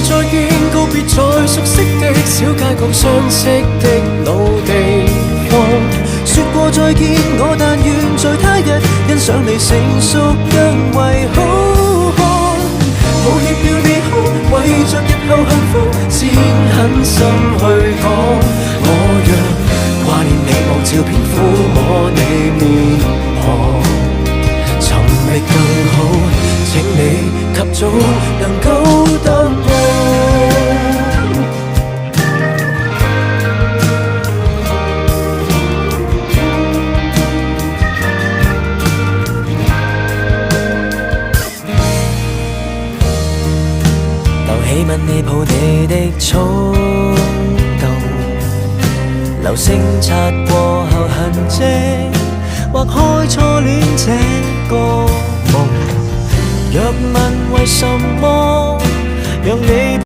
再見，告別在熟悉的小街角，相識的老地方。說過再見，我但願在他日欣賞你成熟更為好看。抱歉要你哭，為着日後幸福，先狠心去講。我若掛念你，望照片撫摸你面龐，尋覓更好，請你及早能夠答我。起吻你抱地的衝動，流星擦過後痕跡，或開初戀這個夢。若問為什麼讓你